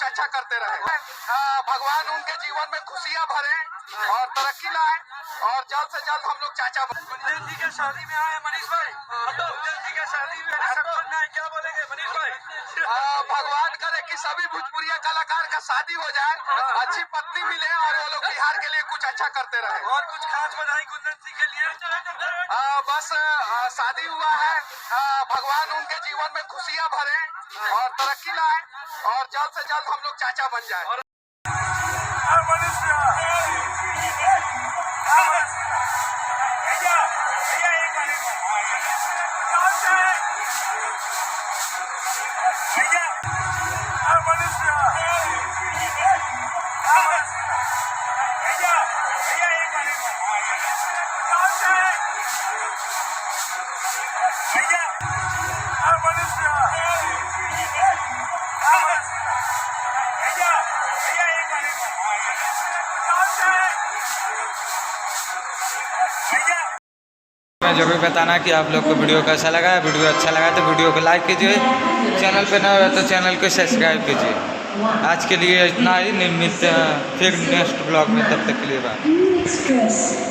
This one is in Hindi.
अच्छा करते रहे। भगवान उनके जीवन में खुशियां भरे और तरक्की लाए और जल्द से जल्द हम लोग चाचा गुंजन जी के शादी में आए मनीष भाई। गुंजन जी के शादी में रिसेप्शन में क्या बोलेंगे मनीष भाई? भगवान करे कि सभी भोजपुरिया कलाकार का शादी हो जाए, अच्छी पत्नी मिले और वो लोग बिहार के लिए कुछ अच्छा करते रहे। और कुछ खास बधाई गुंजन जी के लिए? बस शादी हुआ है, भगवान उनके जीवन में खुशियां भरे और तरक्की लाए और जल्द से जल्द हम लोग चाचा बन जाए। मैं जरूर बताना कि आप लोग को वीडियो कैसा लगा है। वीडियो अच्छा लगा तो वीडियो को लाइक कीजिए, चैनल पे नए हो तो चैनल को सब्सक्राइब कीजिए। आज के लिए इतना ही, मिलते हैं फिर नेक्स्ट ब्लॉग में, तब तक के लिए बाय।